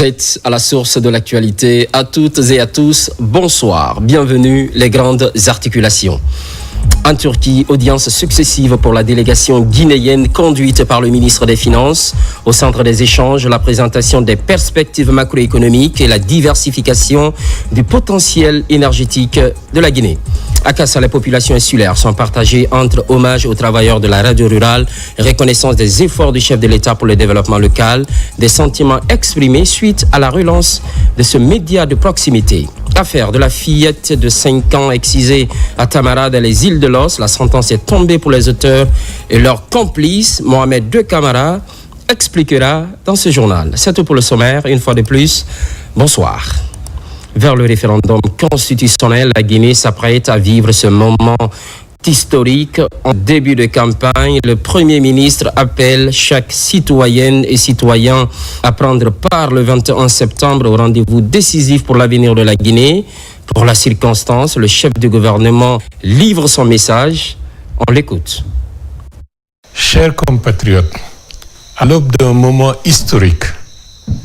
Vous êtes à la source de l'actualité. À toutes et à tous, bonsoir. Bienvenue, les grandes articulations. En Turquie, audience successive pour la délégation guinéenne conduite par le ministre des Finances. Au centre des échanges, la présentation des perspectives macroéconomiques et la diversification du potentiel énergétique de la Guinée. À Kassa, les populations insulaires sont partagées entre hommage aux travailleurs de la radio rurale, reconnaissance des efforts du chef de l'État pour le développement local, des sentiments exprimés suite à la relance de ce média de proximité. Affaire de la fillette de 5 ans excisée à Tamara dans les îles de Los. La sentence est tombée pour les auteurs et leur complice, Mohamed II Camara, expliquera dans ce journal. C'est tout pour le sommaire. Une fois de plus, bonsoir. Vers le référendum constitutionnel, la Guinée s'apprête à vivre ce moment historique. En début de campagne, le Premier ministre appelle chaque citoyenne et citoyen à prendre part le 21 septembre au rendez-vous décisif pour l'avenir de la Guinée. Pour la circonstance, le chef du gouvernement livre son message. On l'écoute. Chers compatriotes, à l'aube d'un moment historique,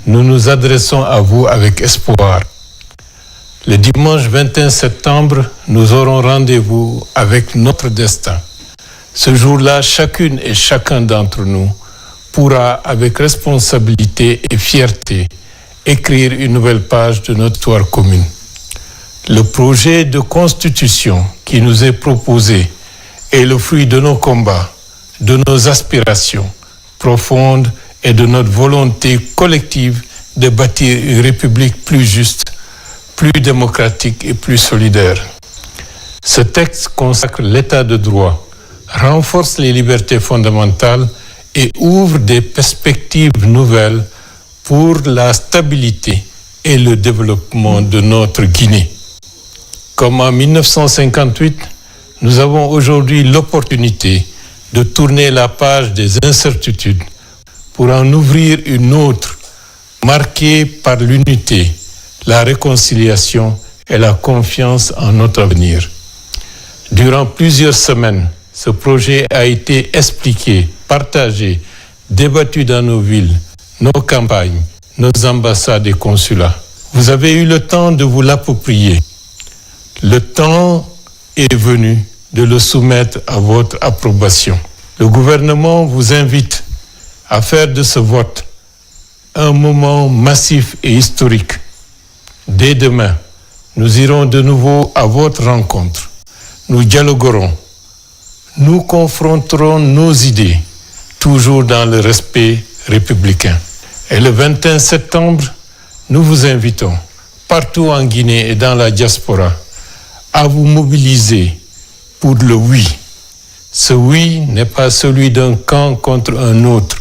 nous nous adressons à vous avec espoir. Le dimanche 21 septembre, nous aurons rendez-vous avec notre destin. Ce jour-là, chacune et chacun d'entre nous pourra, avec responsabilité et fierté, écrire une nouvelle page de notre histoire commune. Le projet de constitution qui nous est proposé est le fruit de nos combats, de nos aspirations profondes et de notre volonté collective de bâtir une république plus juste, plus démocratique et plus solidaire. Ce texte consacre l'état de droit, renforce les libertés fondamentales et ouvre des perspectives nouvelles pour la stabilité et le développement de notre Guinée. Comme en 1958, nous avons aujourd'hui l'opportunité de tourner la page des incertitudes pour en ouvrir une autre, marquée par l'unité, la réconciliation et la confiance en notre avenir. Durant plusieurs semaines, ce projet a été expliqué, partagé, débattu dans nos villes, nos campagnes, nos ambassades et consulats. Vous avez eu le temps de vous l'approprier. Le temps est venu de le soumettre à votre approbation. Le gouvernement vous invite à faire de ce vote un moment massif et historique. Dès demain, nous irons de nouveau à votre rencontre. Nous dialoguerons. Nous confronterons nos idées, toujours dans le respect républicain. Et le 21 septembre, nous vous invitons, partout en Guinée et dans la diaspora, à vous mobiliser pour le oui. Ce oui n'est pas celui d'un camp contre un autre.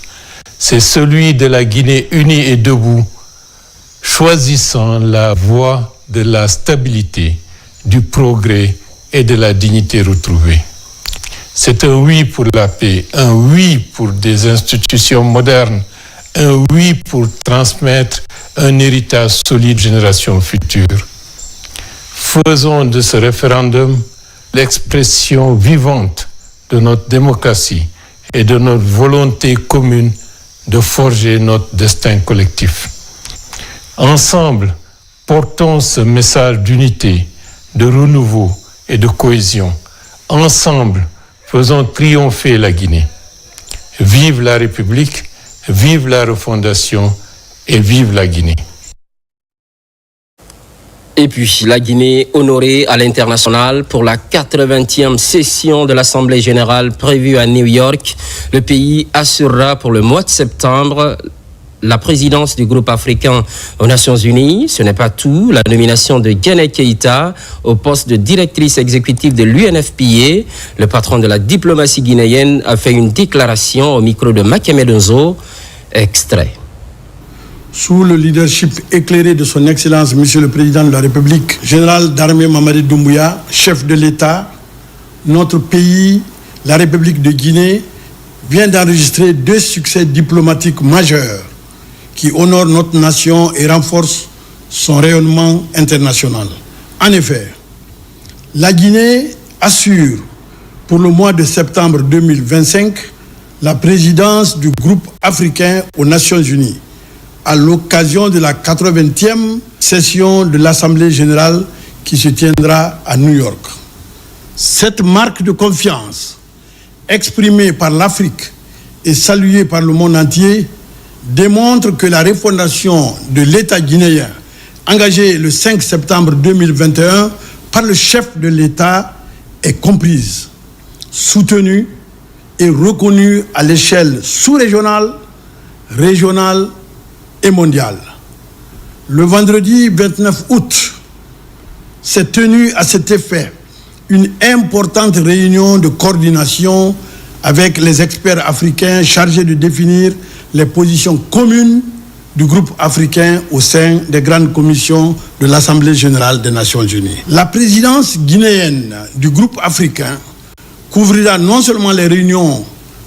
C'est celui de la Guinée unie et debout, choisissant la voie de la stabilité, du progrès et de la dignité retrouvée. C'est un oui pour la paix, un oui pour des institutions modernes, un oui pour transmettre un héritage solide aux générations futures. Faisons de ce référendum l'expression vivante de notre démocratie et de notre volonté commune de forger notre destin collectif. Ensemble, portons ce message d'unité, de renouveau et de cohésion. Ensemble, faisons triompher la Guinée. Vive la République, vive la refondation et vive la Guinée. Et puis, la Guinée honorée à l'international pour la 80e session de l'Assemblée générale prévue à New York. Le pays assurera pour le mois de septembre la présidence du groupe africain aux Nations Unies. Ce n'est pas tout. La nomination de Guinée Keïta au poste de directrice exécutive de l'UNFPA. Le patron de la diplomatie guinéenne a fait une déclaration au micro de Makeme Donzo. Extrait. Sous le leadership éclairé de son Excellence, Monsieur le Président de la République, Général d'armée Mamadi Doumbouya, chef de l'État, notre pays, la République de Guinée, vient d'enregistrer 2 succès diplomatiques majeurs qui honorent notre nation et renforcent son rayonnement international. En effet, la Guinée assure pour le mois de septembre 2025 la présidence du groupe africain aux Nations Unies, à l'occasion de la 80e session de l'Assemblée générale qui se tiendra à New York. Cette marque de confiance exprimée par l'Afrique et saluée par le monde entier démontre que la refondation de l'État guinéen, engagée le 5 septembre 2021 par le chef de l'État, est comprise, soutenue et reconnue à l'échelle sous-régionale, régionale et mondiale. Le vendredi 29 août s'est tenue à cet effet une importante réunion de coordination avec les experts africains chargés de définir les positions communes du groupe africain au sein des grandes commissions de l'Assemblée générale des Nations unies. La présidence guinéenne du groupe africain couvrira non seulement les réunions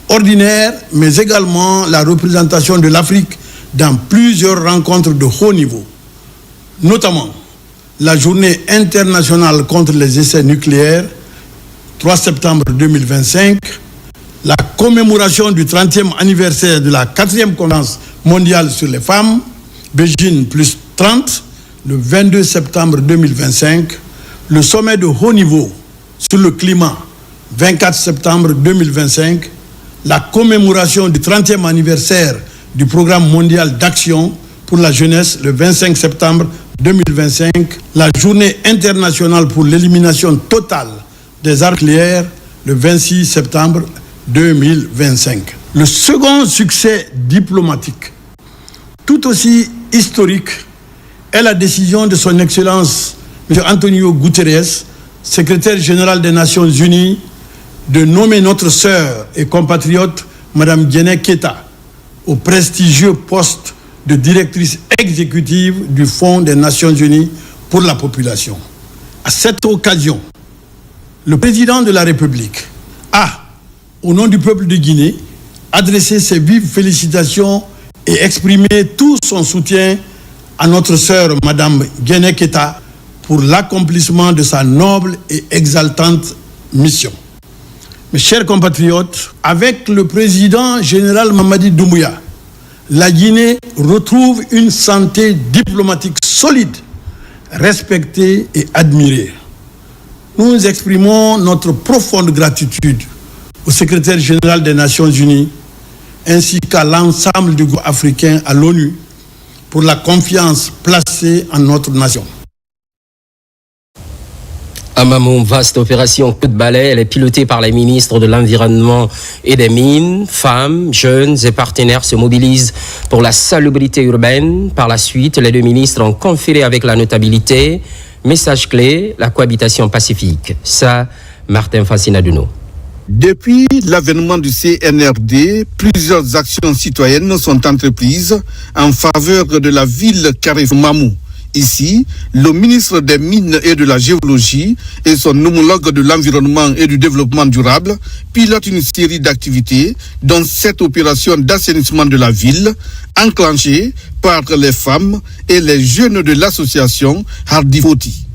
ordinaires, mais également la représentation de l'Afrique dans plusieurs rencontres de haut niveau, notamment la journée internationale contre les essais nucléaires, 3 septembre 2025, la commémoration du 30e anniversaire de la 4e conférence mondiale sur les femmes, Beijing plus 30, le 22 septembre 2025, le sommet de haut niveau sur le climat, 24 septembre 2025, la commémoration du 30e anniversaire du programme mondial d'action pour la jeunesse, le 25 septembre 2025, la journée internationale pour l'élimination totale des armes nucléaires, le 26 septembre 2025. Le second succès diplomatique, tout aussi historique, est la décision de son Excellence M. Antonio Guterres, secrétaire général des Nations Unies, de nommer notre sœur et compatriote Mme Guéné Keta au prestigieux poste de directrice exécutive du Fonds des Nations Unies pour la population. À cette occasion, le président de la République a, au nom du peuple de Guinée, adressé ses vives félicitations et exprimé tout son soutien à notre sœur Mme Guéné Keta pour l'accomplissement de sa noble et exaltante mission. Mes chers compatriotes, avec le président général Mamadi Doumbouya, la Guinée retrouve une santé diplomatique solide, respectée et admirée. Nous exprimons notre profonde gratitude au secrétaire général des Nations Unies ainsi qu'à l'ensemble du groupe africain à l'ONU pour la confiance placée en notre nation. À Mamou, vaste opération coup de balai, elle est pilotée par les ministres de l'Environnement et des Mines. Femmes, jeunes et partenaires se mobilisent pour la salubrité urbaine. Par la suite, les deux ministres ont conféré avec la notabilité. Message clé, la cohabitation pacifique. Ça, Martin Fassina-Duno. Depuis l'avènement du CNRD, plusieurs actions citoyennes sont entreprises en faveur de la ville Mamou. Ici, le ministre des Mines et de la Géologie et son homologue de l'Environnement et du Développement durable pilotent une série d'activités, dont cette opération d'assainissement de la ville, enclenchée par les femmes et les jeunes de l'association Hardifoti.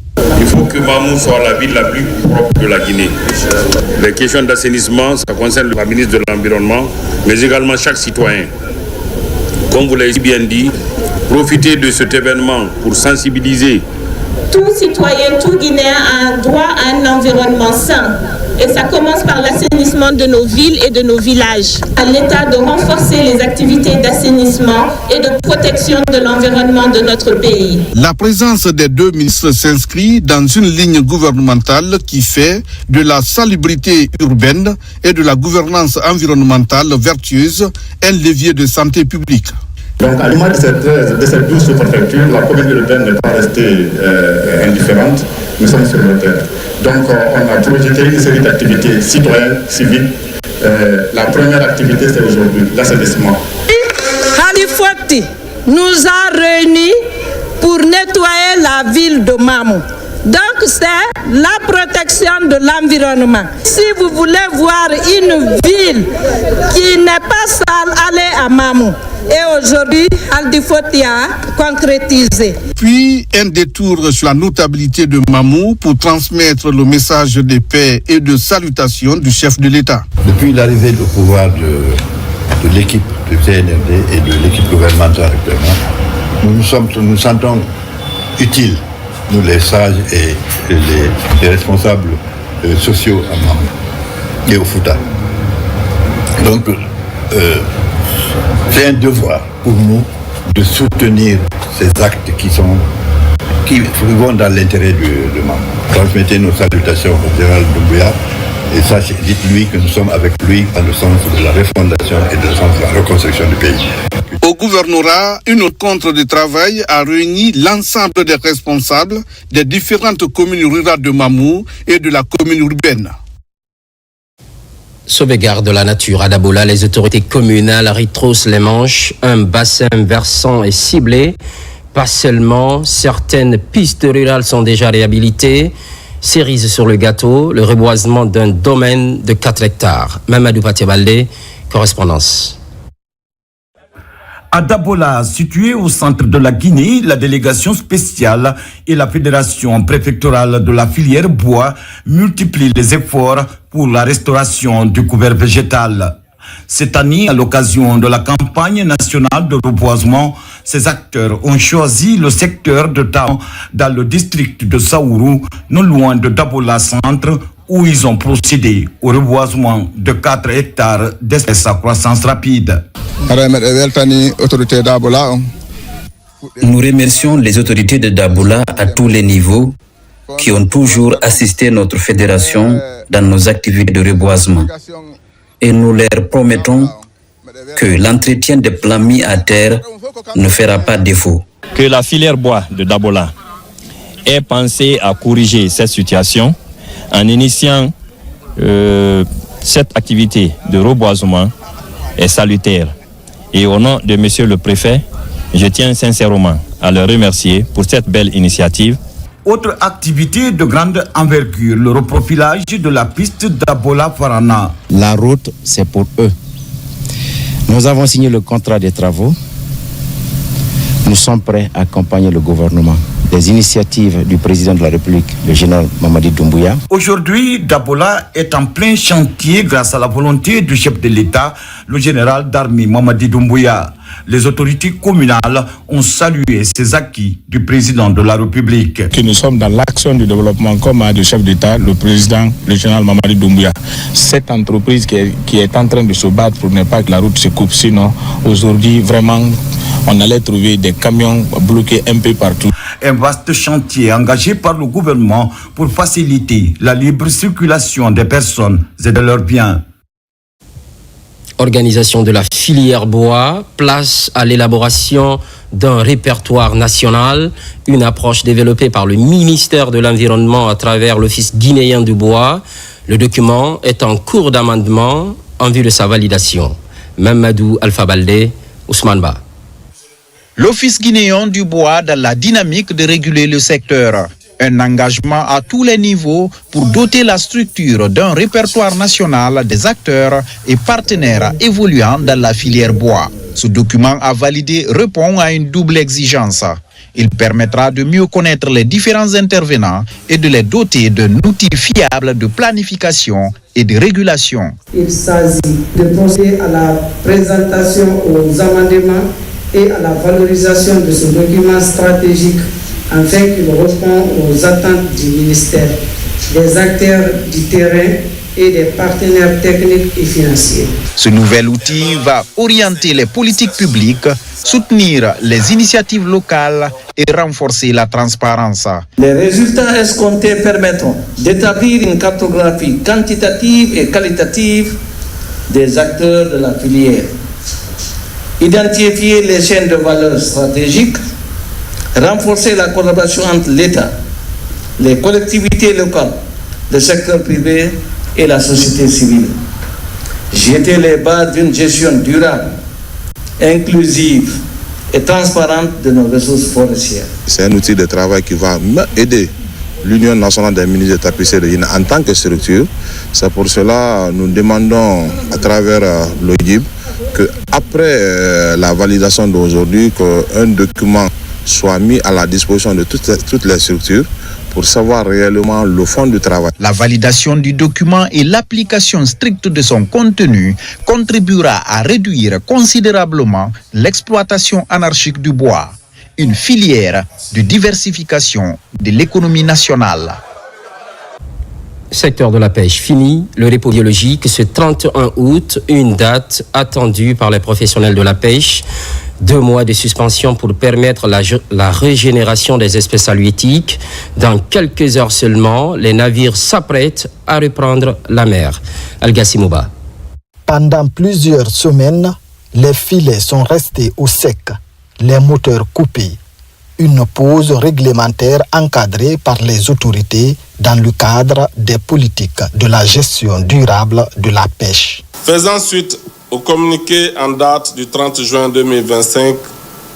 Il faut que Mamou soit la ville la plus propre de la Guinée. Les questions d'assainissement, ça concerne la ministre de l'Environnement, mais également chaque citoyen. Comme vous l'avez bien dit, profitez de cet événement pour sensibiliser. Tout citoyen, tout Guinéen a un droit à un environnement sain. Et ça commence par l'assainissement de nos villes et de nos villages. À l'État de renforcer les activités d'assainissement et de protection de l'environnement de notre pays. La présence des deux ministres s'inscrit dans une ligne gouvernementale qui fait de la salubrité urbaine et de la gouvernance environnementale vertueuse un levier de santé publique. Donc, à l'image de cette 12 sous-préfectures, la commune urbaine n'est pas restée indifférente. Nous sommes sur le terrain. Donc, on a projeté une série d'activités citoyennes, civiques. La première activité, c'est aujourd'hui l'assainissement. Hardifoti nous a réunis pour nettoyer la ville de Mamou. Donc, c'est la protection de l'environnement. Si vous voulez voir une ville qui n'est pas sale, allez à Mamou. Et aujourd'hui, Hardifoti a concrétisé. Puis, un détour sur la notabilité de Mamou pour transmettre le message de paix et de salutation du chef de l'État. Depuis l'arrivée au pouvoir de de l'équipe du CNRD et de l'équipe gouvernementale actuellement, nous sentons utiles, nous les sages et les responsables sociaux à Mamou et au Fouta. Donc, c'est un devoir pour nous de soutenir ces actes qui vont dans l'intérêt de Mamou. Transmettez nos salutations au général Doumbouya et dites-lui que nous sommes avec lui dans le sens de la refondation et dans le sens de la reconstruction du pays. Au gouvernorat, une rencontre de travail a réuni l'ensemble des responsables des différentes communes rurales de Mamou et de la commune urbaine. Sauvegarde de la nature à Dabola, les autorités communales retroussent les manches. Un bassin versant est ciblé. Pas seulement, certaines pistes rurales sont déjà réhabilitées. Cerise sur le gâteau, le reboisement d'un domaine de 4 hectares. Mamadou Patiabalde, correspondance. À Dabola, situé au centre de la Guinée, la délégation spéciale et la fédération préfectorale de la filière bois multiplient les efforts pour la restauration du couvert végétal. Cette année, à l'occasion de la campagne nationale de reboisement, ces acteurs ont choisi le secteur de Tao dans le district de Saourou, non loin de Dabola Centre, où ils ont procédé au reboisement de 4 hectares d'espèces à croissance rapide. Nous remercions les autorités de Dabola à tous les niveaux qui ont toujours assisté notre fédération dans nos activités de reboisement. Et nous leur promettons que l'entretien des plans mis à terre ne fera pas défaut. Que la filière bois de Dabola ait pensé à corriger cette situation en initiant cette activité de reboisement est salutaire. Et au nom de Monsieur le Préfet, je tiens sincèrement à le remercier pour cette belle initiative. Autre activité de grande envergure, le reprofilage de la piste Dabola-Farana. La route, c'est pour eux. Nous avons signé le contrat des travaux. Nous sommes prêts à accompagner le gouvernement. Des initiatives du président de la République, le général Mamadi Doumbouya. Aujourd'hui, Dabola est en plein chantier grâce à la volonté du chef de l'État, le général d'armée Mamadi Doumbouya. Les autorités communales ont salué ces acquis du président de la République. Que nous sommes dans l'action du développement comme du chef d'État, le président, le général Mamadi Doumbouya. Cette entreprise qui est en train de se battre pour ne pas que la route se coupe, sinon aujourd'hui vraiment on allait trouver des camions bloqués un peu partout. Un vaste chantier engagé par le gouvernement pour faciliter la libre circulation des personnes et de leurs biens. Organisation de la filière bois, place à l'élaboration d'un répertoire national, une approche développée par le ministère de l'Environnement à travers l'Office guinéen du bois. Le document est en cours d'amendement en vue de sa validation. Mamadou Alpha Baldé, Ousmane Ba. L'Office guinéen du bois dans la dynamique de réguler le secteur. Un engagement à tous les niveaux pour doter la structure d'un répertoire national des acteurs et partenaires évoluant dans la filière bois. Ce document à valider répond à une double exigence. Il permettra de mieux connaître les différents intervenants et de les doter d'un outil fiable de planification et de régulation. Il s'agit de procéder à la présentation aux amendements et à la valorisation de ce document stratégique afin qu'il répond aux attentes du ministère, des acteurs du terrain et des partenaires techniques et financiers. Ce nouvel outil va orienter les politiques publiques, soutenir les initiatives locales et renforcer la transparence. Les résultats escomptés permettront d'établir une cartographie quantitative et qualitative des acteurs de la filière, identifier les chaînes de valeur stratégiques, renforcer la collaboration entre l'État, les collectivités locales, le secteur privé et la société civile. Jeter les bases d'une gestion durable, inclusive et transparente de nos ressources forestières. C'est un outil de travail qui va aider l'Union nationale des ministres de tapisserie de Guinée en tant que structure. C'est pour cela que nous demandons à travers l'OGIB qu'après la validation d'aujourd'hui, qu'un document soit mis à la disposition de toutes les structures pour savoir réellement le fond du travail. La validation du document et l'application stricte de son contenu contribuera à réduire considérablement l'exploitation anarchique du bois, une filière de diversification de l'économie nationale. Secteur de la pêche fini, le repos biologique ce 31 août, une date attendue par les professionnels de la pêche. 2 mois de suspension pour permettre la régénération des espèces halieutiques. Dans quelques heures seulement, les navires s'apprêtent à reprendre la mer. Al-Gassimouba. Pendant plusieurs semaines, les filets sont restés au sec, les moteurs coupés. Une pause réglementaire encadrée par les autorités dans le cadre des politiques de la gestion durable de la pêche. Faisant suite au communiqué en date du 30 juin 2025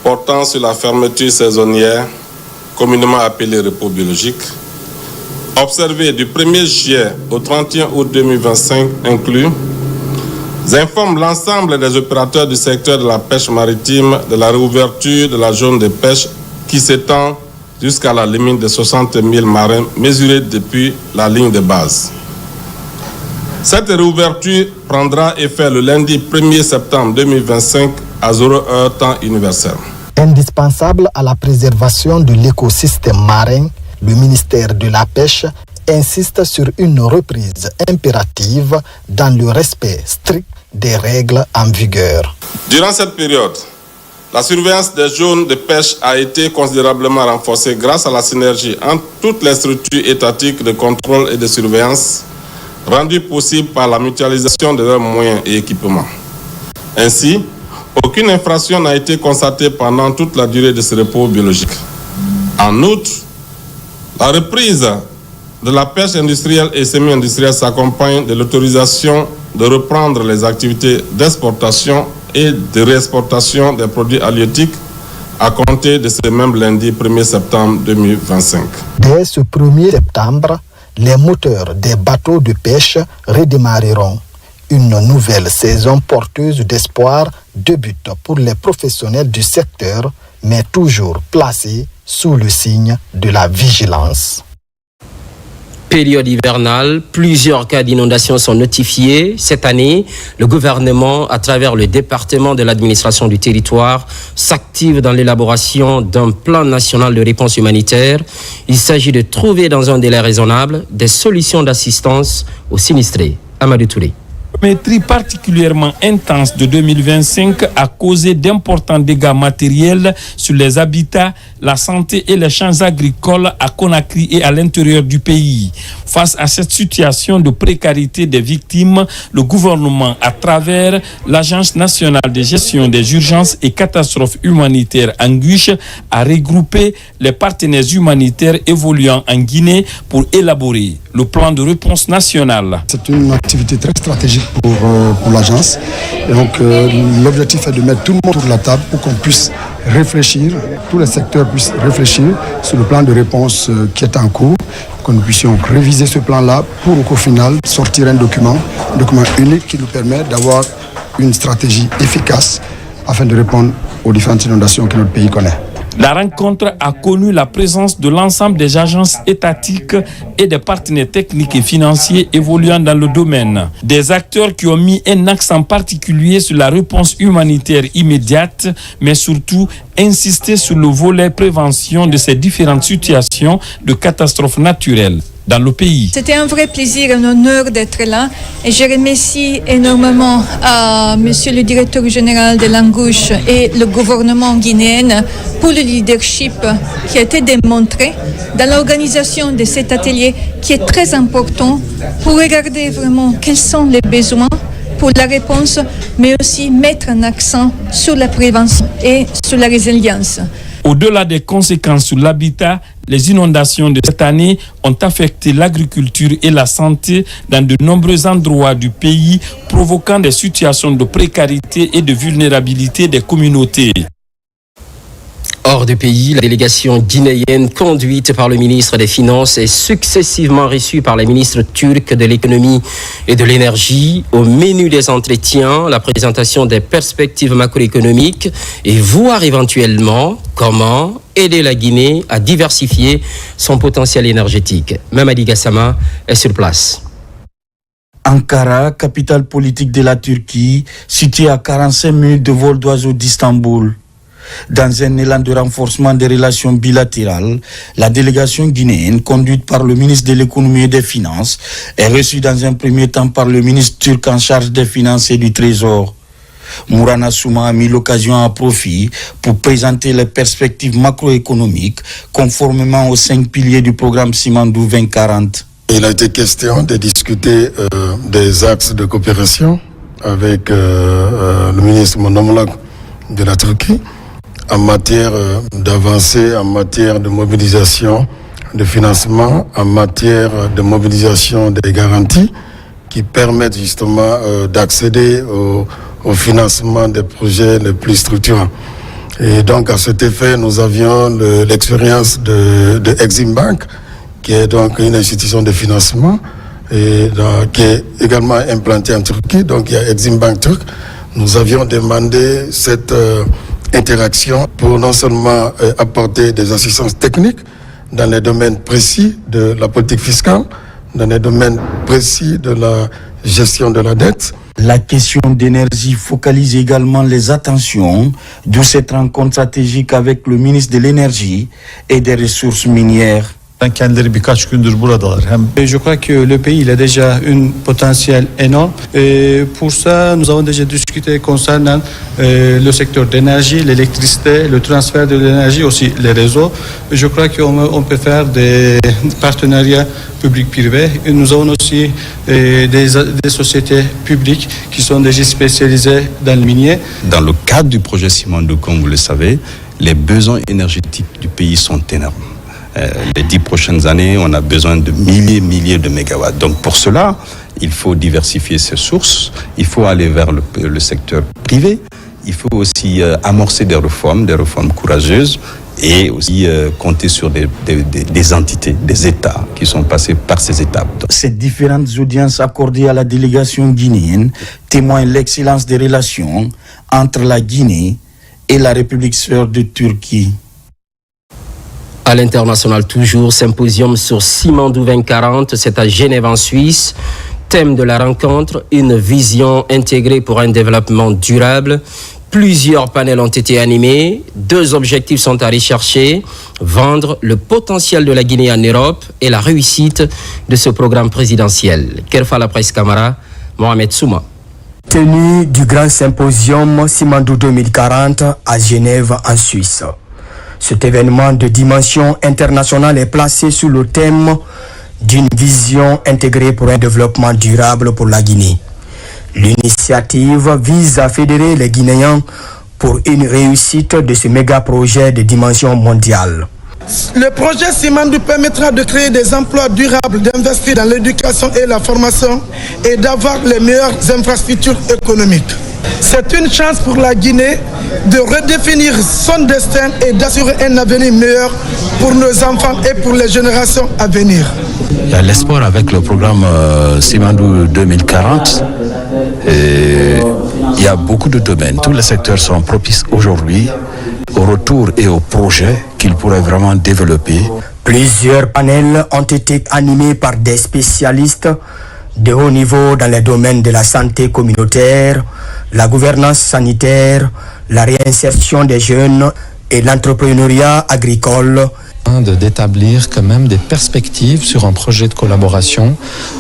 portant sur la fermeture saisonnière, communément appelée repos biologique, observé du 1er juillet au 31 août 2025 inclus, j'informe l'ensemble des opérateurs du secteur de la pêche maritime de la réouverture de la zone de pêche qui s'étend jusqu'à la limite de 60 000 marins mesurés depuis la ligne de base. Cette réouverture prendra effet le lundi 1er septembre 2025 à 0h temps universel. Indispensable à la préservation de l'écosystème marin, le ministère de la Pêche insiste sur une reprise impérative dans le respect strict des règles en vigueur. Durant cette période, la surveillance des zones de pêche a été considérablement renforcée grâce à la synergie entre toutes les structures étatiques de contrôle et de surveillance, rendue possible par la mutualisation de leurs moyens et équipements. Ainsi, aucune infraction n'a été constatée pendant toute la durée de ce repos biologique. En outre, la reprise de la pêche industrielle et semi-industrielle s'accompagne de l'autorisation de reprendre les activités d'exportation et de réexportation des produits halieutiques à compter de ce même lundi 1er septembre 2025. Dès ce 1er septembre, les moteurs des bateaux de pêche redémarreront. Une nouvelle saison porteuse d'espoir débute pour les professionnels du secteur, mais toujours placés sous le signe de la vigilance. Période hivernale, plusieurs cas d'inondation sont notifiés. Cette année, le gouvernement, à travers le département de l'administration du territoire, s'active dans l'élaboration d'un plan national de réponse humanitaire. Il s'agit de trouver dans un délai raisonnable des solutions d'assistance aux sinistrés. Amadou Touré. La métrie particulièrement intense de 2025 a causé d'importants dégâts matériels sur les habitats, la santé et les champs agricoles à Conakry et à l'intérieur du pays. Face à cette situation de précarité des victimes, le gouvernement, à travers l'Agence nationale de gestion des urgences et catastrophes humanitaires ANGUICH, a regroupé les partenaires humanitaires évoluant en Guinée pour élaborer le plan de réponse national. C'est une activité très stratégique pour l'agence. Et donc l'objectif est de mettre tout le monde autour de la table pour qu'on puisse réfléchir, tous les secteurs puissent réfléchir sur le plan de réponse qui est en cours, que nous puissions réviser ce plan-là pour qu'au final sortir un document unique qui nous permet d'avoir une stratégie efficace afin de répondre aux différentes inondations que notre pays connaît. La rencontre a connu la présence de l'ensemble des agences étatiques et des partenaires techniques et financiers évoluant dans le domaine. Des acteurs qui ont mis un accent particulier sur la réponse humanitaire immédiate, mais surtout insisté sur le volet prévention de ces différentes situations de catastrophes naturelles dans le pays. C'était un vrai plaisir, un honneur d'être là et je remercie énormément à Monsieur le directeur général de l'ANGUICH et le gouvernement guinéen pour le leadership qui a été démontré dans l'organisation de cet atelier qui est très important pour regarder vraiment quels sont les besoins pour la réponse, mais aussi mettre un accent sur la prévention et sur la résilience. Au-delà des conséquences sur l'habitat, les inondations de cette année ont affecté l'agriculture et la santé dans de nombreux endroits du pays, provoquant des situations de précarité et de vulnérabilité des communautés. Hors du pays, la délégation guinéenne conduite par le ministre des Finances est successivement reçue par les ministres turcs de l'économie et de l'énergie. Au menu des entretiens, la présentation des perspectives macroéconomiques et voir éventuellement comment aider la Guinée à diversifier son potentiel énergétique. Mamadi Gassama est sur place. Ankara, capitale politique de la Turquie, située à 45 minutes de vol d'oiseau d'Istanbul. Dans un élan de renforcement des relations bilatérales, la délégation guinéenne, conduite par le ministre de l'économie et des finances, est reçue dans un premier temps par le ministre turc en charge des finances et du trésor. Mourana Souma a mis l'occasion à profit pour présenter les perspectives macroéconomiques conformément aux 5 piliers du programme Simandou 2040. Il a été question de discuter des axes de coopération avec le ministre, mon homologue de la Turquie, en matière d'avancée, en matière de mobilisation de financement, en matière de mobilisation des garanties qui permettent justement d'accéder au financement des projets les plus structurants. Et donc à cet effet, nous avions l'expérience de Exim Bank, qui est donc une institution de financement et qui est également implantée en Turquie. Donc il y a Exim Bank Turc. Nous avions demandé cette interaction pour non seulement apporter des assistances techniques dans les domaines précis de la politique fiscale, dans les domaines précis de la gestion de la dette. La question d'énergie focalise également les attentions, d'où cette rencontre stratégique avec le ministre de l'Énergie et des Ressources minières. Je crois que le pays il a déjà un potentiel énorme et pour ça nous avons déjà discuté concernant le secteur d'énergie, l'électricité, le transfert de l'énergie, aussi les réseaux. Je crois qu'on peut faire des partenariats publics-privés. Nous avons aussi des sociétés publiques qui sont déjà spécialisées dans le minier. Dans le cadre du projet Simandou, comme vous le savez, les besoins énergétiques du pays sont énormes. Les 10 prochaines années, on a besoin de milliers de mégawatts. Donc pour cela, il faut diversifier ses sources, il faut aller vers le secteur privé, il faut aussi amorcer des réformes courageuses et aussi compter sur des entités, des États qui sont passés par ces étapes. Ces différentes audiences accordées à la délégation guinéenne témoignent l'excellence des relations entre la Guinée et la République sœur de Turquie. À l'international toujours, symposium sur Simandou 2040, c'est à Genève en Suisse. Thème de la rencontre, une vision intégrée pour un développement durable. Plusieurs panels ont été animés. 2 objectifs sont à rechercher. Vendre le potentiel de la Guinée en Europe et la réussite de ce programme présidentiel. Kerfa la presse Camara, Mohamed Souma. Tenue du grand symposium Simandou 2040 à Genève en Suisse. Cet événement de dimension internationale est placé sous le thème d'une vision intégrée pour un développement durable pour la Guinée. L'initiative vise à fédérer les Guinéens pour une réussite de ce méga projet de dimension mondiale. Le projet Simandou permettra de créer des emplois durables, d'investir dans l'éducation et la formation et d'avoir les meilleures infrastructures économiques. C'est une chance pour la Guinée de redéfinir son destin et d'assurer un avenir meilleur pour nos enfants et pour les générations à venir. Il y a l'espoir avec le programme Simandou 2040. Il y a beaucoup de domaines. Tous les secteurs sont propices aujourd'hui au retour et aux projets qu'ils pourraient vraiment développer. Plusieurs panels ont été animés par des spécialistes de haut niveau dans les domaines de la santé communautaire, la gouvernance sanitaire, la réinsertion des jeunes et l'entrepreneuriat agricole. D'établir quand même des perspectives sur un projet de collaboration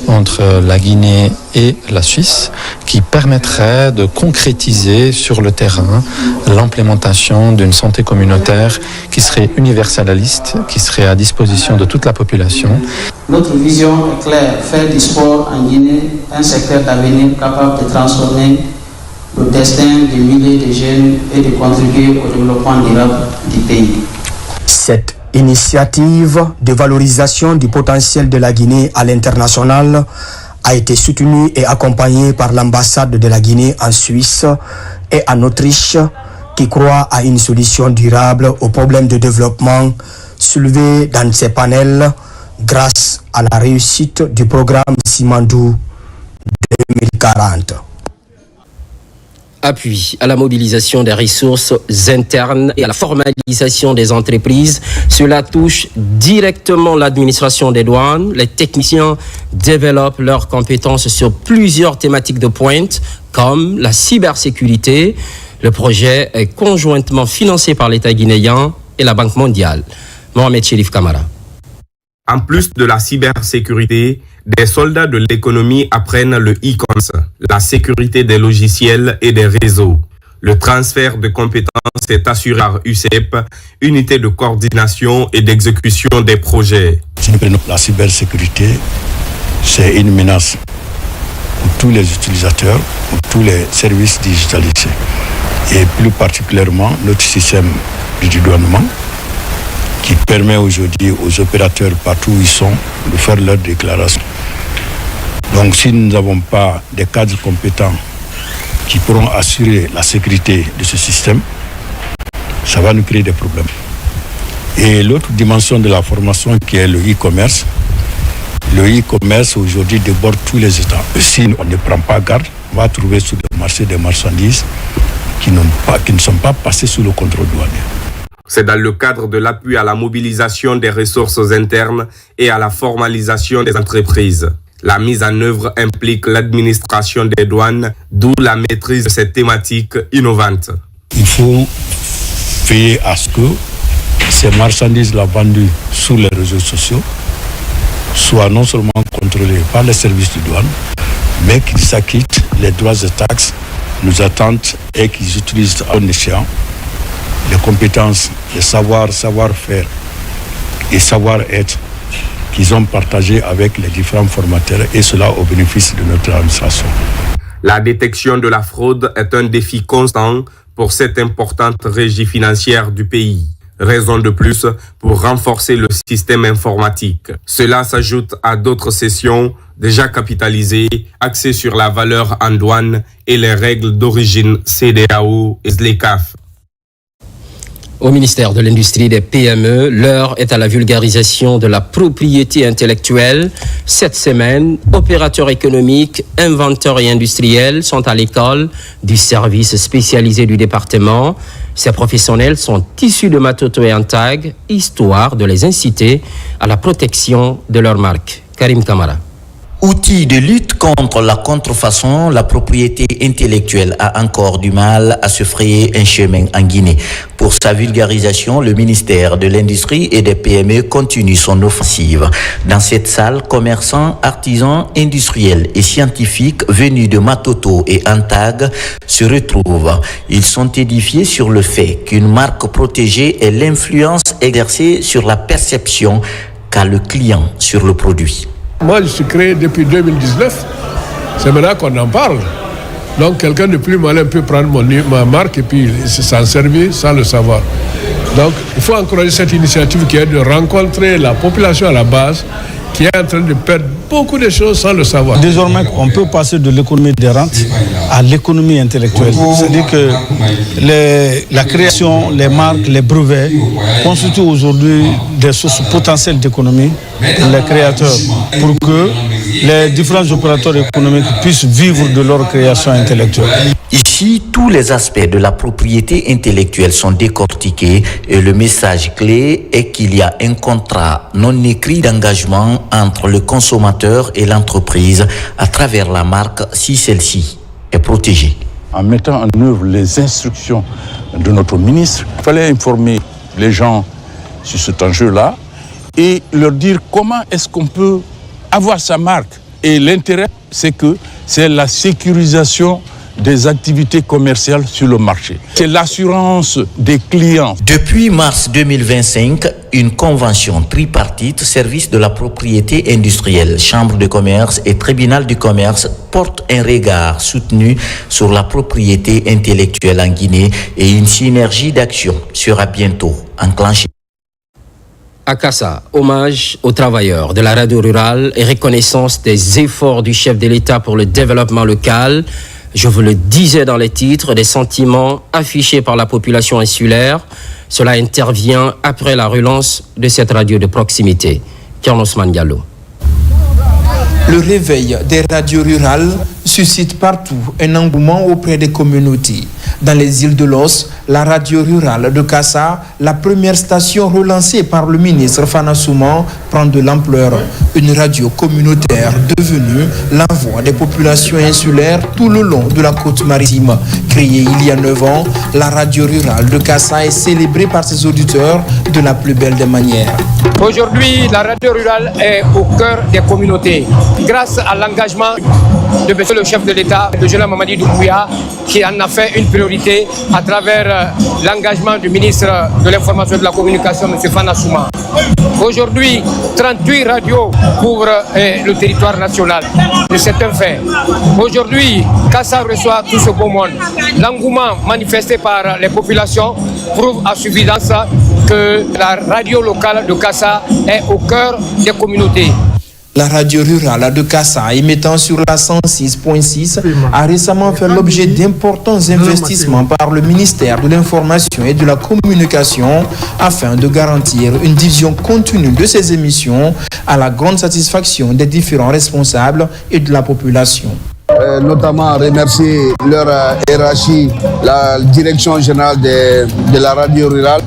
entre la Guinée et la Suisse qui permettrait de concrétiser sur le terrain l'implémentation d'une santé communautaire qui serait universaliste, qui serait à disposition de toute la population. Notre vision est claire, faire du sport en Guinée un secteur d'avenir capable de transformer le destin de milliers de jeunes et de contribuer au développement durable du pays. Cette initiative de valorisation du potentiel de la Guinée à l'international a été soutenue et accompagnée par l'ambassade de la Guinée en Suisse et en Autriche qui croit à une solution durable aux problèmes de développement soulevés dans ces panels grâce à la réussite du programme Simandou 2040. Appui à la mobilisation des ressources internes et à la formalisation des entreprises. Cela touche directement l'administration des douanes. Les techniciens développent leurs compétences sur plusieurs thématiques de pointe, comme la cybersécurité. Le projet est conjointement financé par l'État guinéen et la Banque mondiale. Mohamed Chérif Kamara. En plus de la cybersécurité, des soldats de l'économie apprennent le e-commerce, la sécurité des logiciels et des réseaux. Le transfert de compétences est assuré par UCEP, unité de coordination et d'exécution des projets. La cybersécurité, c'est une menace pour tous les utilisateurs, pour tous les services digitalisés. Et plus particulièrement notre système de dédouanement qui permet aujourd'hui aux opérateurs partout où ils sont de faire leur déclaration. Donc si nous n'avons pas des cadres compétents qui pourront assurer la sécurité de ce système, ça va nous créer des problèmes. Et l'autre dimension de la formation qui est le e-commerce, aujourd'hui déborde tous les États. Si on ne prend pas garde, on va trouver sur le marché des marchandises qui ne sont pas passées sous le contrôle douanier. C'est dans le cadre de l'appui à la mobilisation des ressources internes et à la formalisation des entreprises. La mise en œuvre implique l'administration des douanes, d'où la maîtrise de cette thématique innovante. Il faut veiller à ce que ces marchandises-là vendues sur les réseaux sociaux soient non seulement contrôlées par les services de douane, mais qu'ils s'acquittent les droits et taxes, nous attendent et qu'ils utilisent à bon escient les compétences, les savoir-faire et savoir-être qu'ils ont partagés avec les différents formateurs et cela au bénéfice de notre administration. La détection de la fraude est un défi constant pour cette importante régie financière du pays. Raison de plus pour renforcer le système informatique. Cela s'ajoute à d'autres sessions déjà capitalisées, axées sur la valeur en douane et les règles d'origine CEDEAO et ZLECAf. Au ministère de l'Industrie et des PME, l'heure est à la vulgarisation de la propriété intellectuelle. Cette semaine, opérateurs économiques, inventeurs et industriels sont à l'école du service spécialisé du département. Ces professionnels sont issus de Matoto et Antag, histoire de les inciter à la protection de leur marque. Karim Kamara. Outil de lutte contre la contrefaçon, la propriété intellectuelle a encore du mal à se frayer un chemin en Guinée. Pour sa vulgarisation, le ministère de l'Industrie et des PME continue son offensive. Dans cette salle, commerçants, artisans, industriels et scientifiques venus de Matoto et Antag se retrouvent. Ils sont édifiés sur le fait qu'une marque protégée est l'influence exercée sur la perception qu'a le client sur le produit. Moi, je suis créé depuis 2019. C'est maintenant qu'on en parle. Donc, quelqu'un de plus malin peut prendre ma marque et puis s'en servir sans le savoir. Donc, il faut encourager cette initiative qui est de rencontrer la population à la base qui est en train de perdre beaucoup de choses sans le savoir. Désormais, on peut passer de l'économie des rentes à l'économie intellectuelle. C'est-à-dire que la création, les marques, les brevets constituent aujourd'hui des sources potentielles d'économie pour les créateurs, pour que les différents opérateurs économiques puissent vivre de leur création intellectuelle. Ici, tous les aspects de la propriété intellectuelle sont décortiqués et le message clé est qu'il y a un contrat non écrit d'engagement entre le consommateur et l'entreprise à travers la marque si celle-ci est protégée. En mettant en œuvre les instructions de notre ministre, il fallait informer les gens sur cet enjeu-là et leur dire comment est-ce qu'on peut avoir sa marque. Et l'intérêt, c'est que c'est la sécurisation des activités commerciales sur le marché. C'est l'assurance des clients. Depuis mars 2025, une convention tripartite, service de la propriété industrielle, chambre de commerce et tribunal du commerce porte un regard soutenu sur la propriété intellectuelle en Guinée et une synergie d'action sera bientôt enclenchée. À Kassa, hommage aux travailleurs de la radio rurale et reconnaissance des efforts du chef de l'État pour le développement local. Je vous le disais dans les titres, des sentiments affichés par la population insulaire. Cela intervient après la relance de cette radio de proximité. Kian Osman Diallo. Le réveil des radios rurales suscite partout un engouement auprès des communautés. Dans les îles de Los, la radio rurale de Kassa, la première station relancée par le ministre Fana Souman, prend de l'ampleur. Une radio communautaire devenue la voix des populations insulaires tout le long de la côte maritime. Créée il y a 9 ans, la radio rurale de Kassa est célébrée par ses auditeurs de la plus belle des manières. Aujourd'hui, la radio rurale est au cœur des communautés. Grâce à l'engagement de monsieur le chef de l'État, le général Mamadi Doumbouya, qui en a fait une priorité à travers l'engagement du ministre de l'Information et de la Communication, M. Fana Souman. Aujourd'hui, 38 radios couvrent le territoire national. C'est un fait. Aujourd'hui, Kassa reçoit tout ce beau monde. L'engouement manifesté par les populations prouve à suffisance que la radio locale de Kassa est au cœur des communautés. La radio rurale de Kassa, émettant sur la 106.6, a récemment fait l'objet d'importants investissements par le ministère de l'Information et de la Communication afin de garantir une diffusion continue de ces émissions à la grande satisfaction des différents responsables et de la population. Notamment remercier leur hiérarchie, la direction générale de la radio rurale,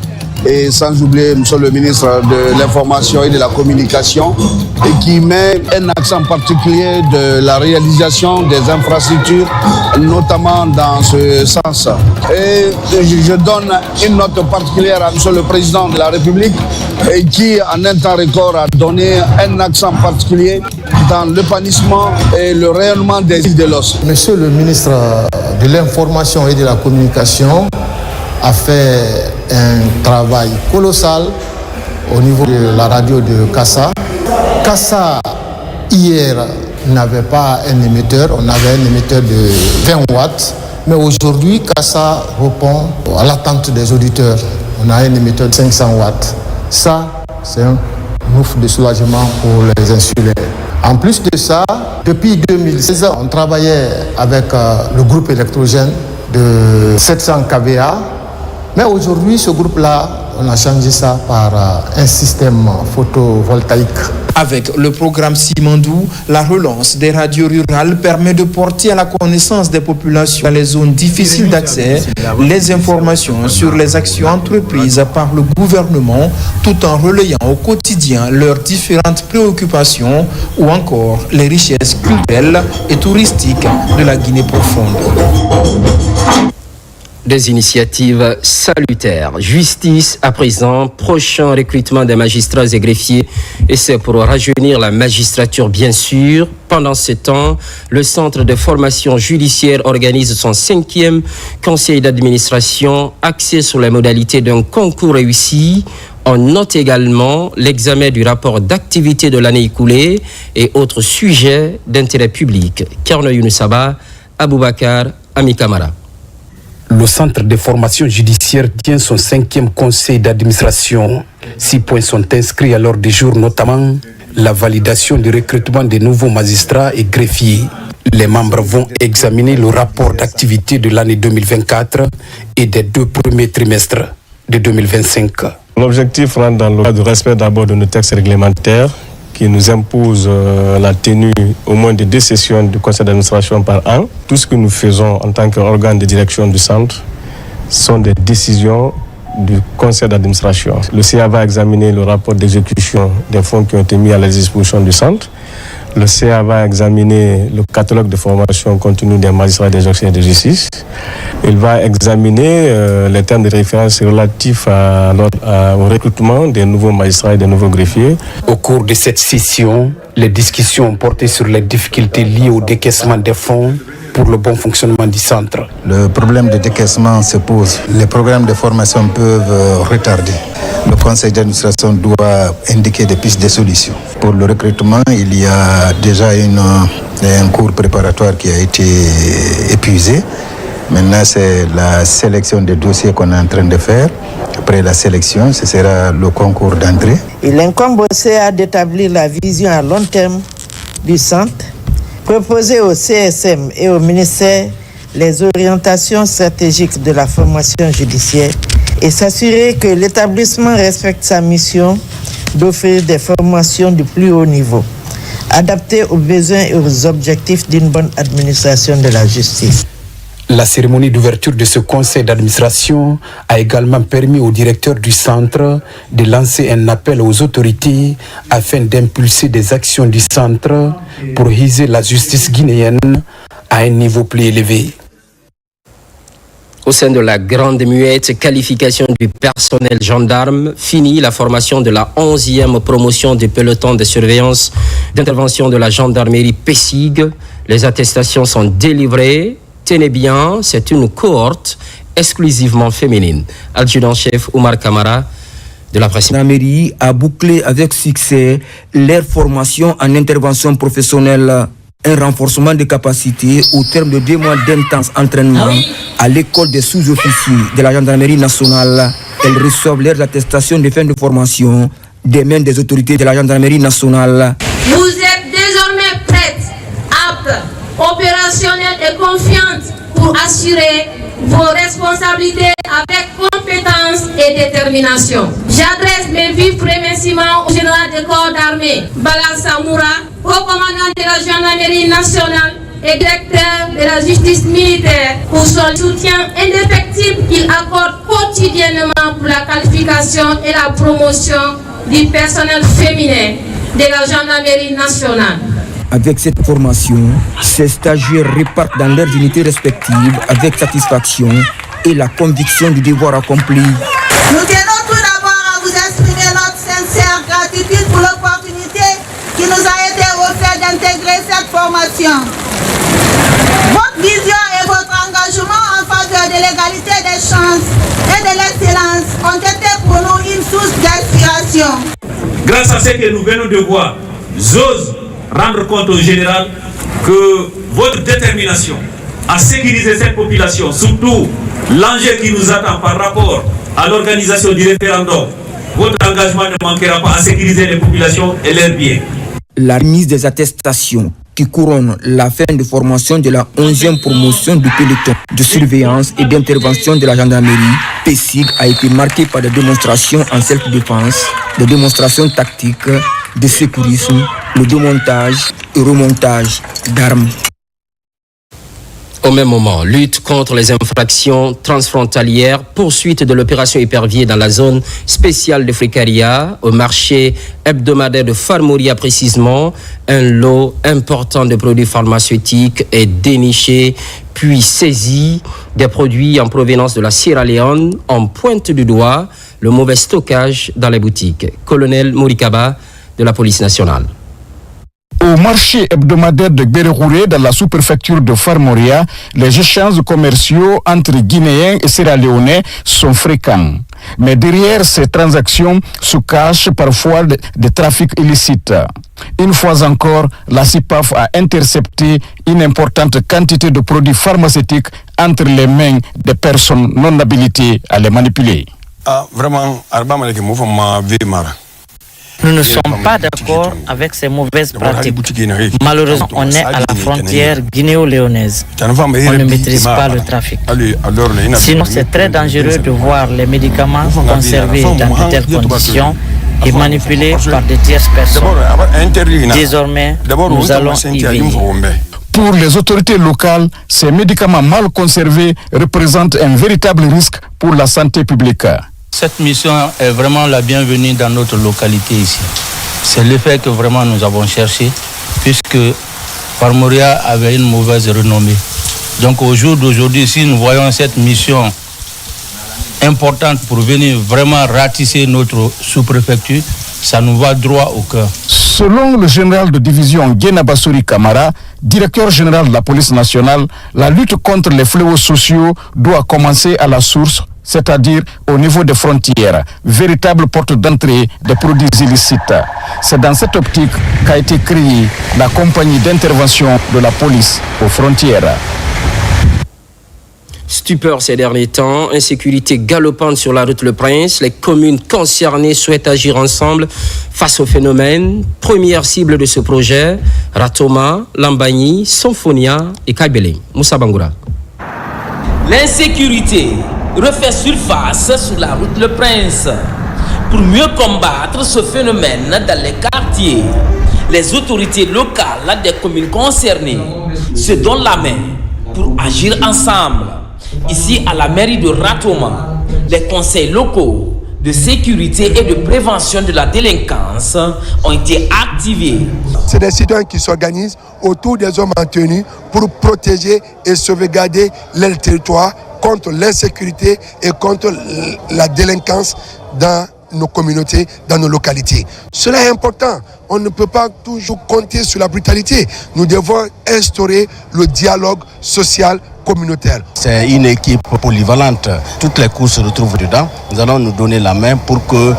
et sans oublier monsieur le ministre de l'Information et de la Communication, et qui met un accent particulier de la réalisation des infrastructures, notamment dans ce sens. Et je donne une note particulière à monsieur le président de la République, et qui en un temps record a donné un accent particulier dans l'épanouissement et le rayonnement des îles de Los. Monsieur le ministre de l'Information et de la Communication a fait un travail colossal au niveau de la radio de Kassa. Kassa, hier, n'avait pas un émetteur, on avait un émetteur de 20 watts, mais aujourd'hui, Kassa répond à l'attente des auditeurs. On a un émetteur de 500 watts. Ça, c'est un ouf de soulagement pour les insulaires. En plus de ça, depuis 2016, on travaillait avec le groupe électrogène de 700 kVA. Mais aujourd'hui, ce groupe-là, on a changé ça par un système photovoltaïque. Avec le programme Simandou, la relance des radios rurales permet de porter à la connaissance des populations dans les zones difficiles d'accès les informations sur les actions entreprises par le gouvernement, tout en relayant au quotidien leurs différentes préoccupations ou encore les richesses culturelles et touristiques de la Guinée profonde. Des initiatives salutaires. Justice à présent, prochain recrutement des magistrats et greffiers, et c'est pour rajeunir la magistrature bien sûr. Pendant ce temps, le centre de formation judiciaire organise son 5e conseil d'administration axé sur les modalités d'un concours réussi. On note également l'examen du rapport d'activité de l'année écoulée et autres sujets d'intérêt public. Kerno Younoussaba, Aboubakar, Ami Kamara. Le centre de formation judiciaire tient son 5e conseil d'administration. 6 points sont inscrits à l'ordre du jour, notamment la validation du recrutement des nouveaux magistrats et greffiers. Les membres vont examiner le rapport d'activité de l'année 2024 et des 2 premiers trimestres de 2025. L'objectif rentre dans le cadre du respect d'abord de nos textes réglementaires qui nous impose la tenue au moins de 2 sessions du conseil d'administration par an. Tout ce que nous faisons en tant qu'organe de direction du centre sont des décisions du conseil d'administration. Le CA va examiner le rapport d'exécution des fonds qui ont été mis à la disposition du centre. Le CA va examiner le catalogue de formation continue des magistrats et des auxiliaires de justice. Il va examiner les termes de référence relatifs au recrutement des nouveaux magistrats et des nouveaux greffiers. Au cours de cette session, les discussions ont porté sur les difficultés liées au décaissement des fonds pour le bon fonctionnement du centre. Le problème de décaissement se pose. Les programmes de formation peuvent retarder. Le conseil d'administration doit indiquer des pistes de solutions. Pour le recrutement, il y a déjà un cours préparatoire qui a été épuisé. Maintenant, c'est la sélection des dossiers qu'on est en train de faire. Après la sélection, ce sera le concours d'entrée. Il incombe au CA d'établir la vision à long terme du centre, proposer au CSM et au ministère les orientations stratégiques de la formation judiciaire et s'assurer que l'établissement respecte sa mission d'offrir des formations du plus haut niveau. adaptée aux besoins et aux objectifs d'une bonne administration de la justice. La cérémonie d'ouverture de ce conseil d'administration a également permis au directeur du centre de lancer un appel aux autorités afin d'impulser des actions du centre pour hisser la justice guinéenne à un niveau plus élevé. Au sein de la Grande Muette, qualification du personnel gendarme, fini la formation de la 11e promotion du peloton de surveillance d'intervention de la gendarmerie PESIG. Les attestations sont délivrées. Tenez bien, c'est une cohorte exclusivement féminine. Adjudant-chef Oumar Kamara de la presse. La mairie a bouclé avec succès leur formation en intervention professionnelle. Un renforcement des capacités au terme de 2 mois d'intense entraînement à l'école des sous-officiers de la gendarmerie nationale. Elles reçoivent leurs attestations de fin de formation des mains des autorités de la gendarmerie nationale. Vous êtes désormais prêtes, aptes, opérationnelles et confiantes pour assurer vos responsabilités avec compétence et détermination. J'adresse mes vifs remerciements au général des corps d'armée, Bala Samoura, au commandant de la gendarmerie nationale et directeur de la justice militaire pour son soutien indéfectible qu'il accorde quotidiennement pour la qualification et la promotion du personnel féminin de la gendarmerie nationale. Avec cette formation, ces stagiaires repartent dans leurs unités respectives avec satisfaction et la conviction du devoir accompli. Nous tenons tout d'abord à vous exprimer notre sincère gratitude pour l'opportunité qui nous a été offerte d'intégrer cette formation. Votre vision et votre engagement en faveur de l'égalité des chances et de l'excellence ont été pour nous une source d'inspiration. Grâce à ce que nous venons de voir, j'ose rendre compte au général que votre détermination à sécuriser cette population, surtout l'enjeu qui nous attend par rapport à l'organisation du référendum, votre engagement ne manquera pas à sécuriser les populations et leurs biens. La remise des attestations qui couronne la fin de formation de la 11e promotion du peloton de surveillance et d'intervention de la gendarmerie PESIG a été marquée par des démonstrations en self-défense, des démonstrations tactiques, de sécurisme, le démontage et remontage d'armes. Au même moment, lutte contre les infractions transfrontalières, poursuite de l'opération épervier dans la zone spéciale de Fricaria, au marché hebdomadaire de Farmoria précisément, un lot important de produits pharmaceutiques est déniché puis saisi. Des produits en provenance de la Sierra Leone en pointe du doigt le mauvais stockage dans les boutiques. Colonel Mourikaba de la police nationale. Au marché hebdomadaire de Guérérouré, dans la sous-préfecture de Farmoria, les échanges commerciaux entre Guinéens et Sierra-Léonais sont fréquents. Mais derrière ces transactions se cachent parfois des trafics illicites. Une fois encore, la CIPAF a intercepté une importante quantité de produits pharmaceutiques entre les mains des personnes non habilitées à les manipuler. Vraiment, nous ne sommes pas d'accord avec ces mauvaises pratiques. Malheureusement, on est à la frontière guinéo-léonaise. On ne maîtrise pas le trafic. Sinon, c'est très dangereux de voir les médicaments conservés dans de telles conditions et manipulés par des tierces personnes. Désormais, nous allons y veiller. Pour les autorités locales, ces médicaments mal conservés représentent un véritable risque pour la santé publique. Cette mission est vraiment la bienvenue dans notre localité ici. C'est l'effet que vraiment nous avons cherché, puisque Farmoria avait une mauvaise renommée. Donc au jour d'aujourd'hui, si nous voyons cette mission importante pour venir vraiment ratisser notre sous-préfecture, ça nous va droit au cœur. Selon le général de division Guénabassori Kamara, directeur général de la police nationale, la lutte contre les fléaux sociaux doit commencer à la source, c'est-à-dire au niveau des frontières, véritable porte d'entrée des produits illicites. C'est dans cette optique qu'a été créée la compagnie d'intervention de la police aux frontières. Stupeur ces derniers temps, insécurité galopante sur la route Le Prince. Les communes concernées souhaitent agir ensemble face au phénomène. Première cible de ce projet, Ratoma, Lambagny, Symphonia et Kaibele. Moussa Bangoura. L'insécurité refait surface sur la route Le Prince. Pour mieux combattre ce phénomène dans les quartiers, Les autorités locales des communes concernées se donnent la main pour agir ensemble. Ici, à la mairie de Ratoma, les conseils locaux de sécurité et de prévention de la délinquance ont été activés. C'est des citoyens qui s'organisent autour des hommes en tenue pour protéger et sauvegarder leur territoire contre l'insécurité et contre la délinquance dans nos communautés, dans nos localités. Cela est important. On ne peut pas toujours compter sur la brutalité. Nous devons instaurer le dialogue social communautaire. C'est une équipe polyvalente. Toutes les cours se retrouvent dedans. Nous allons nous donner la main pour que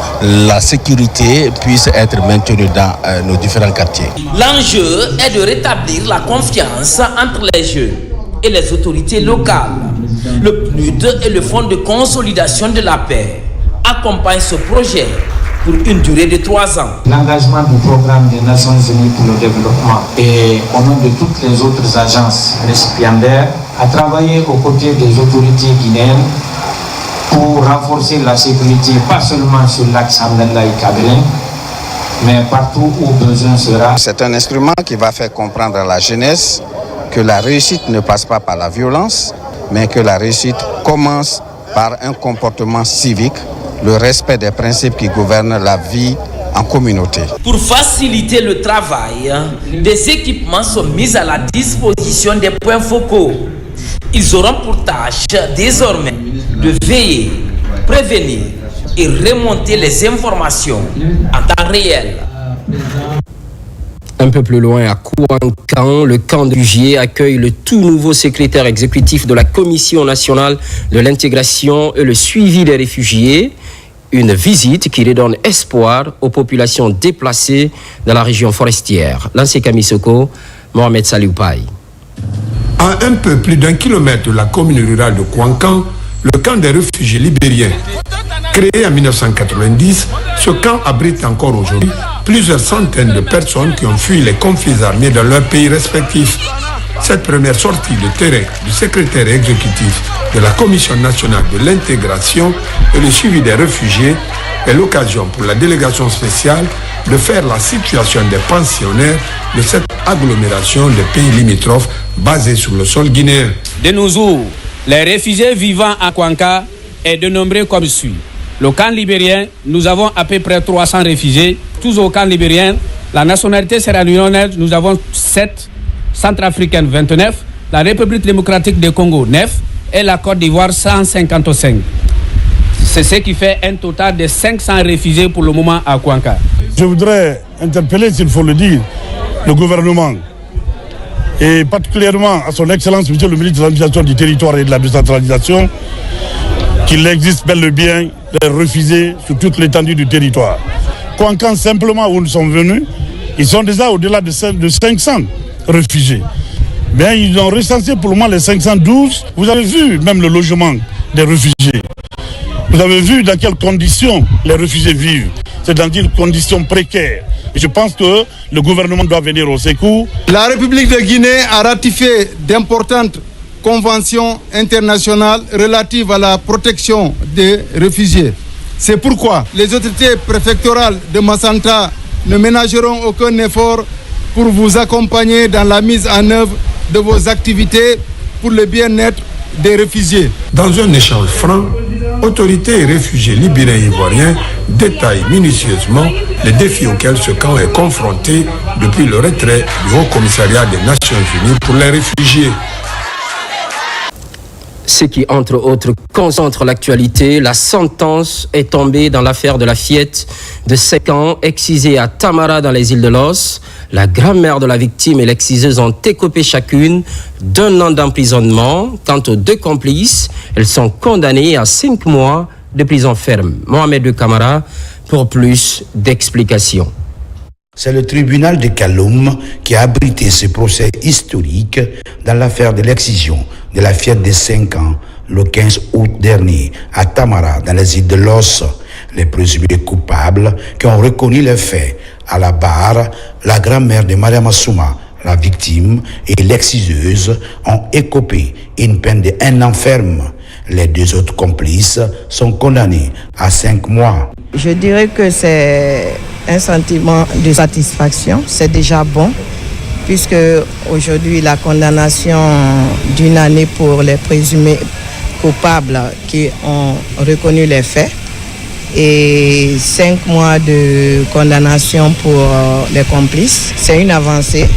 la sécurité puisse être maintenue dans nos différents quartiers. L'enjeu est de rétablir la confiance entre les jeunes et les autorités locales. Le PNUD et le Fonds de consolidation de la paix accompagnent ce projet pour une durée de 3 ans. L'engagement du programme des Nations Unies pour le développement et au nom de toutes les autres agences récipiendaires a travaillé aux côtés des autorités guinéennes pour renforcer la sécurité, pas seulement sur l'axe Amdala et Kabylie, mais partout où besoin sera. C'est un instrument qui va faire comprendre à la jeunesse que la réussite ne passe pas par la violence, mais que la réussite commence par un comportement civique, le respect des principes qui gouvernent la vie en communauté. Pour faciliter le travail, des équipements sont mis à la disposition des points focaux. Ils auront pour tâche désormais de veiller, prévenir et remonter les informations en temps réel. Un peu plus loin, à Kouankan, le camp de réfugiés accueille le tout nouveau secrétaire exécutif de la Commission nationale de l'intégration et le suivi des réfugiés. Une visite qui redonne espoir aux populations déplacées dans la région forestière. L'ancien Kamisoko, Mohamed Salioupaï. À un peu plus d'1 kilomètre de la commune rurale de Kouankan, le camp des réfugiés libériens. Créé en 1990, ce camp abrite encore aujourd'hui plusieurs centaines de personnes qui ont fui les conflits armés dans leurs pays respectifs. Cette première sortie de terrain du secrétaire exécutif de la Commission nationale de l'intégration et le suivi des réfugiés est l'occasion pour la délégation spéciale de faire la situation des pensionnaires de cette agglomération de pays limitrophes basée sur le sol guinéen. De nos jours, les réfugiés vivant à Kouankan est dénombré comme suit. Le camp libérien, nous avons à peu près 300 réfugiés. Tous au camp libérien, la nationalité sierra-léonaise, nous avons 7, centrafricaine 29, la République démocratique du Congo 9 et la Côte d'Ivoire 155. C'est ce qui fait un total de 500 réfugiés pour le moment à Kouankan. Je voudrais interpeller, s'il faut le dire, le gouvernement et particulièrement à son Excellence, Monsieur le ministre de l'Administration du territoire et de la décentralisation, qu'il existe bel et bien des réfugiés sur toute l'étendue du territoire. Kouankan, simplement où nous sommes venus, ils sont déjà au-delà de 500 réfugiés. Mais ils ont recensé pour le moment les 512. Vous avez vu même le logement des réfugiés. Vous avez vu dans quelles conditions les réfugiés vivent. C'est dans des conditions précaires. Et je pense que le gouvernement doit venir au secours. La République de Guinée a ratifié d'importantes conventions internationales relatives à la protection des réfugiés. C'est pourquoi les autorités préfectorales de Massanta ne ménageront aucun effort pour vous accompagner dans la mise en œuvre de vos activités pour le bien-être des réfugiés. Dans un échange franc, autorités et réfugiés libériens et ivoiriens détaillent minutieusement les défis auxquels ce camp est confronté depuis le retrait du Haut Commissariat des Nations Unies pour les réfugiés. Ce qui, entre autres, concentre l'actualité, la sentence est tombée dans l'affaire de la fillette de 5 ans excisée à Tamara dans les îles de Los. La grand-mère de la victime et l'exciseuse ont écopé chacune d'1 an d'emprisonnement. Quant aux 2 complices, elles sont condamnées à 5 mois de prison ferme. Mohamed Kamara pour plus d'explications. C'est le tribunal de Kaloum qui a abrité ce procès historique dans l'affaire de l'excision de la fillette de 5 ans le 15 août dernier à Tamara dans les îles de Los. Les présumés coupables qui ont reconnu les faits à la barre, la grand-mère de Mariama Souma, la victime et l'exciseuse ont écopé une peine de 1 an ferme. Les 2 autres complices sont condamnés à 5 mois. Je dirais que c'est un sentiment de satisfaction, c'est déjà bon, puisque aujourd'hui la condamnation d'1 année pour les présumés coupables qui ont reconnu les faits et 5 mois de condamnation pour les complices, c'est une avancée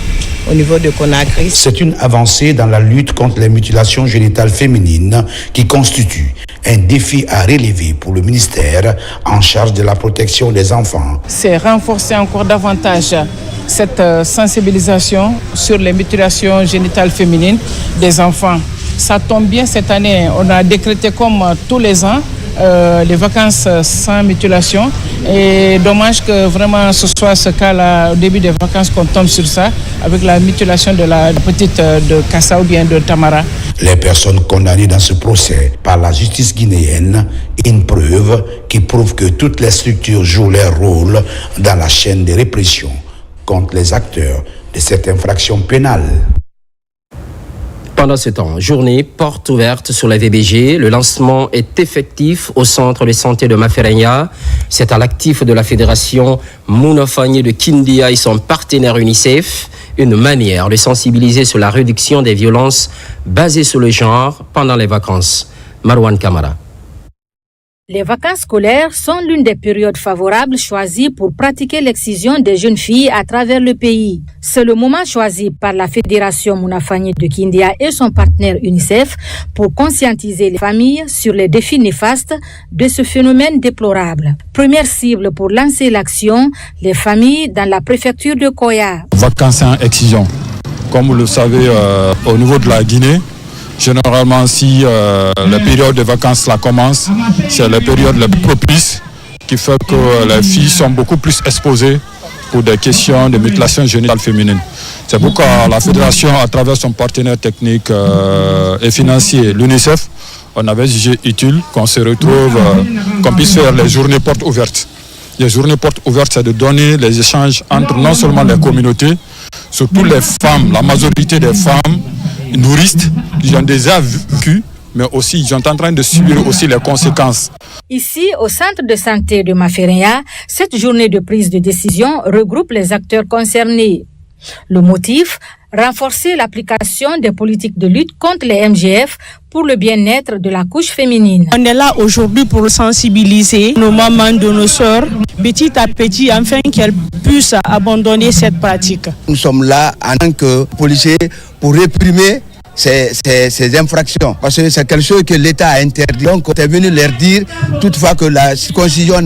au niveau de Conakry. C'est une avancée dans la lutte contre les mutilations génitales féminines qui constitue un défi à relever pour le ministère en charge de la protection des enfants. C'est renforcer encore davantage cette sensibilisation sur les mutilations génitales féminines des enfants. Ça tombe bien, cette année, on a décrété comme tous les ans les vacances sans mutilation. Et dommage que vraiment ce soit ce cas-là, au début des vacances, qu'on tombe sur ça, avec la mutilation de la petite de Kassa ou bien de Tamara. Les personnes condamnées dans ce procès par la justice guinéenne, une preuve qui prouve que toutes les structures jouent leur rôle dans la chaîne de répression contre les acteurs de cette infraction pénale. Pendant ce temps, journée porte ouverte sur la VBG. Le lancement est effectif au centre de santé de Mafereña. C'est à l'actif de la fédération Mounafagné de Kindia et son partenaire UNICEF. Une manière de sensibiliser sur la réduction des violences basées sur le genre pendant les vacances. Marwan Kamara. Les vacances scolaires sont l'une des périodes favorables choisies pour pratiquer l'excision des jeunes filles à travers le pays. C'est le moment choisi par la Fédération Mounafagné de Kindia et son partenaire UNICEF pour conscientiser les familles sur les défis néfastes de ce phénomène déplorable. Première cible pour lancer l'action, les familles dans la préfecture de Koya. Vacances en excision. Comme vous le savez, au niveau de la Guinée, généralement, si la période de vacances là commence, c'est la période la plus propice qui fait que les filles sont beaucoup plus exposées pour des questions de mutilation génitale féminine. C'est pourquoi la fédération, à travers son partenaire technique et financier, l'UNICEF, on avait jugé utile qu'on se retrouve, qu'on puisse faire les journées portes ouvertes. Les journées portes ouvertes, c'est de donner les échanges entre non seulement les communautés, surtout les femmes, la majorité des femmes nourrices qui ont déjà vécu, mais aussi ils sont en train de subir aussi les conséquences. Ici, au centre de santé de Mafereña, cette journée de prise de décision regroupe les acteurs concernés. Le motif, renforcer l'application des politiques de lutte contre les MGF pour le bien-être de la couche féminine. On est là aujourd'hui pour sensibiliser nos mamans, de nos sœurs, petit à petit, afin qu'elles puissent abandonner cette pratique. Nous sommes là en tant que policiers pour réprimer ces infractions, parce que c'est quelque chose que l'État a interdit. Donc, on est venu leur dire toutefois que la circoncision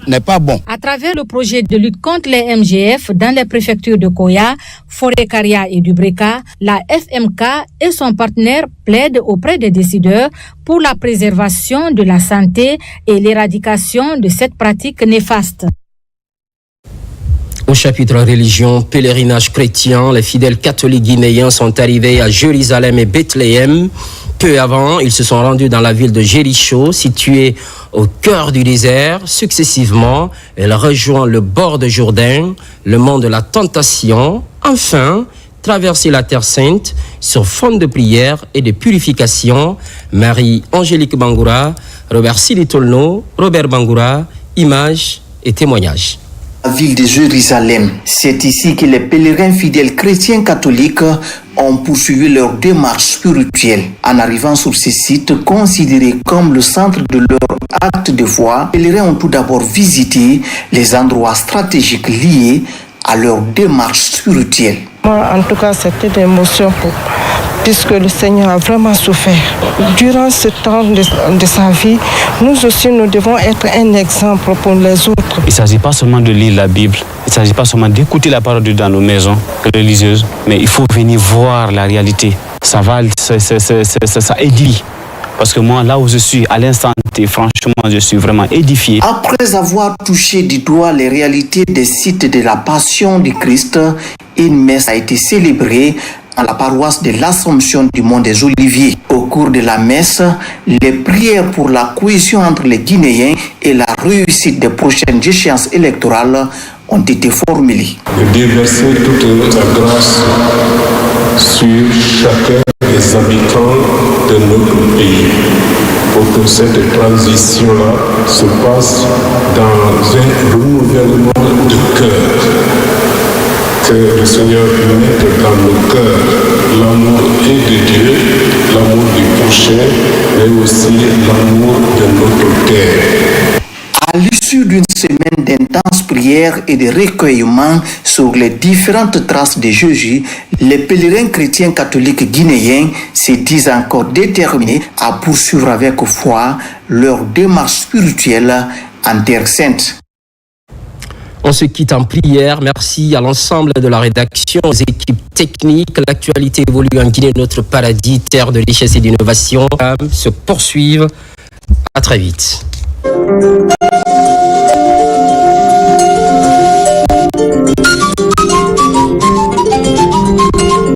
n'est pas bon. À travers le projet de lutte contre les MGF dans les préfectures de Koya, Forêt-Karia et Dubreka, la FMK et son partenaire plaident auprès des décideurs pour la préservation de la santé et l'éradication de cette pratique néfaste. Au chapitre religion, pèlerinage chrétien, les fidèles catholiques guinéens sont arrivés à Jérusalem et Bethléem. Peu avant, ils se sont rendus dans la ville de Jéricho, située au cœur du désert. Successivement, elle rejoint le bord de Jourdain, le mont de la Tentation. Enfin, traverser la Terre Sainte sur fond de prière et de purification. Marie-Angélique Bangoura, Robert Silitolno, Robert Bangoura, images et témoignages. La ville de Jérusalem, c'est ici que les pèlerins fidèles chrétiens catholiques ont poursuivi leur démarche spirituelle. En arrivant sur ce site, considéré comme le centre de leur acte de foi, les pèlerins ont tout d'abord visité les endroits stratégiques liés à leur démarche spirituelle. Moi, en tout cas, c'était une émotion puisque le Seigneur a vraiment souffert. Durant ce temps de sa vie, nous aussi, nous devons être un exemple pour les autres. Il ne s'agit pas seulement de lire la Bible, il ne s'agit pas seulement d'écouter la parole de Dieu dans nos maisons religieuses, mais il faut venir voir la réalité. Ça édifie. Parce que moi, là où je suis, à l'instant T, franchement, je suis vraiment édifié. Après avoir touché du doigt les réalités des sites de la Passion du Christ, une messe a été célébrée à la paroisse de l'Assomption du Mont des Oliviers. Au cours de la messe, les prières pour la cohésion entre les Guinéens et la réussite des prochaines échéances électorales ont été formulées. De déverser toute la grâce sur chacun des habitants de notre pays. cette transition-là se passe dans un renouvellement de cœur. Que le Seigneur mette dans nos cœurs l'amour et de Dieu, l'amour du prochain, mais aussi l'amour de notre terre. À l'issue d'une semaine d'intenses prières et de recueillement sur les différentes traces de Jésus, les pèlerins chrétiens catholiques guinéens se disent encore déterminés à poursuivre avec foi leur démarche spirituelle en Terre Sainte. On se quitte en prière. Merci à l'ensemble de la rédaction, aux équipes techniques. L'actualité évolue en Guinée, notre paradis, terre de richesse et d'innovation, se poursuivent. À très vite.